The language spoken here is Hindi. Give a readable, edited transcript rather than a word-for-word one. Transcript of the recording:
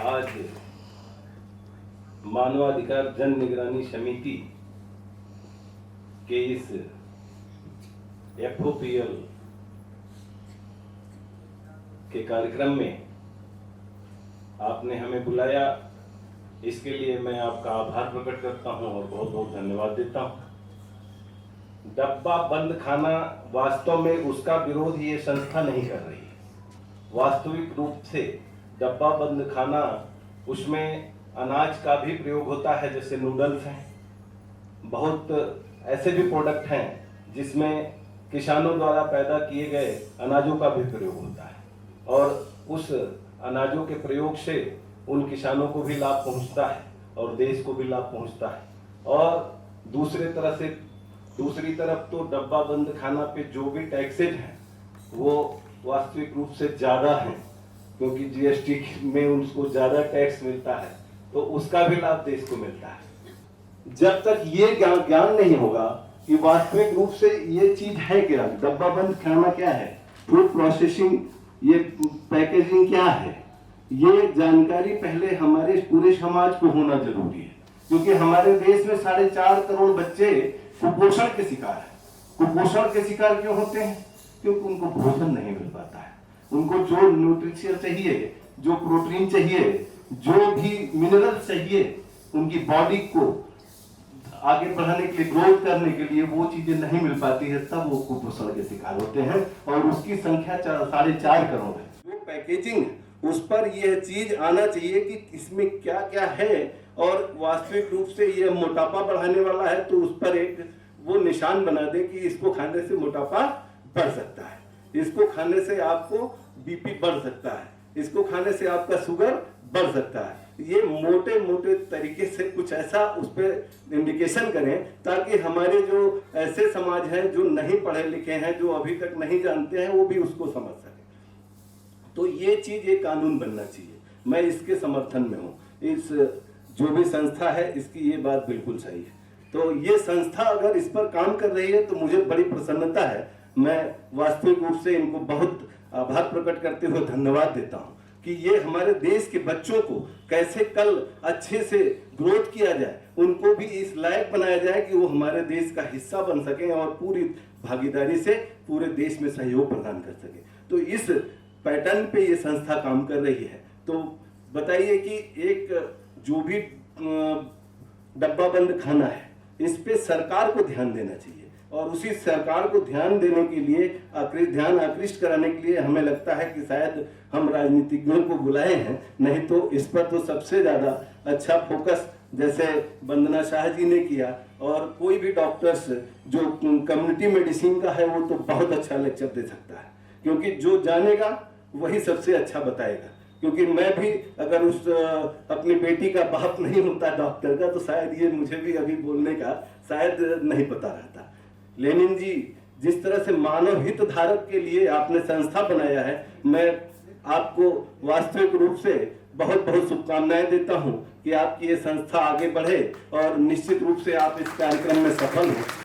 आज मानवाधिकार जन निगरानी समिति के इस FOPL के कार्यक्रम में आपने हमें बुलाया, इसके लिए मैं आपका आभार प्रकट करता हूं और बहुत बहुत धन्यवाद देता हूं। डब्बा बंद खाना वास्तव में उसका विरोध ये संस्था नहीं कर रही है। वास्तविक रूप से डब्बा बंद खाना, उसमें अनाज का भी प्रयोग होता है, जैसे नूडल्स हैं, बहुत ऐसे भी प्रोडक्ट हैं जिसमें किसानों द्वारा पैदा किए गए अनाजों का भी प्रयोग होता है और उस अनाजों के प्रयोग से उन किसानों को भी लाभ पहुंचता है और देश को भी लाभ पहुंचता है। और दूसरी तरफ तो डब्बा बंद खाना पे जो भी टैक्सेज हैं वो वास्तविक रूप से ज़्यादा हैं, क्योंकि GST में उनको ज़्यादा टैक्स मिलता है, तो उसका भी लाभ देश को मिलता है। जब तक ये ज्ञान नहीं होगा कि वास्तविक रूप से ये चीज है क्या, डब्बा बंद खाना क्या है, फूड प्रोसेसिंग, ये पैकेजिंग क्या है, ये जानकारी पहले हमारे पूरे समाज को होना जरूरी है। क्योंकि हमारे देश में 4.5 करोड़ बच्चे कुपोषण के शिकार हैं। कुपोषण के शिकार क्यों होते हैं? क्योंकि उनको भोजन नहीं मिल पाता है। उनको जो न्यूट्रिशन चाहिए, जो प्रोटीन चाहिए, जो भी मिनरल चाहिए उनकी बॉडी को आगे बढ़ाने के लिए, ग्रोथ करने के लिए, वो चीजें नहीं मिल पाती है, तब वो कुपोषण के शिकार होते हैं और उसकी संख्या 4.5 करोड़ है। जो पैकेजिंग उस पर यह चीज आना चाहिए कि इसमें क्या क्या है, और वास्तविक रूप से यह मोटापा बढ़ाने वाला है तो उस पर एक वो निशान बना दे कि इसको खाने से मोटापा बढ़ सकता है, इसको खाने से आपको BP बढ़ सकता है, इसको खाने से आपका शुगर बढ़ सकता है। ये मोटे मोटे तरीके से कुछ ऐसा उस पर इंडिकेशन करें ताकि हमारे जो ऐसे समाज हैं जो नहीं पढ़े लिखे हैं, जो अभी तक नहीं जानते हैं, वो भी उसको समझ सके। तो ये चीज, ये कानून बनना चाहिए। मैं इसके समर्थन में हूँ। इस जो भी संस्था है इसकी ये बात बिल्कुल सही है। तो ये संस्था अगर इस पर काम कर रही है तो मुझे बड़ी प्रसन्नता है। मैं वास्तविक रूप से इनको बहुत आभार प्रकट करते हुए धन्यवाद देता हूँ कि ये हमारे देश के बच्चों को कैसे कल अच्छे से ग्रोथ किया जाए, उनको भी इस लायक बनाया जाए कि वो हमारे देश का हिस्सा बन सकें और पूरी भागीदारी से पूरे देश में सहयोग प्रदान कर सके। तो इस पैटर्न पे ये संस्था काम कर रही है। तो बताइए कि एक जो भी डब्बा बंद खाना है, इस पे सरकार को ध्यान देना चाहिए और उसी सरकार को ध्यान देने के लिए, ध्यान आकृष्ट कराने के लिए हमें लगता है कि शायद हम राजनीतिज्ञों को बुलाए हैं, नहीं तो इस पर तो सबसे ज्यादा अच्छा फोकस जैसे वंदना शाह जी ने किया, और कोई भी डॉक्टर्स जो कम्युनिटी मेडिसिन का है वो तो बहुत अच्छा लेक्चर दे सकता है, क्योंकि जो जानेगा वही सबसे अच्छा बताएगा। क्योंकि मैं भी अगर उस अपनी बेटी का बाप नहीं होता डॉक्टर का, तो शायद ये मुझे भी अभी बोलने का शायद नहीं पता रहता। लेनिन जी जिस तरह से मानव हित धारक के लिए आपने संस्था बनाया है, मैं आपको वास्तविक रूप से बहुत बहुत शुभकामनाएं देता हूं कि आपकी ये संस्था आगे बढ़े और निश्चित रूप से आप इस कार्यक्रम में सफल हो।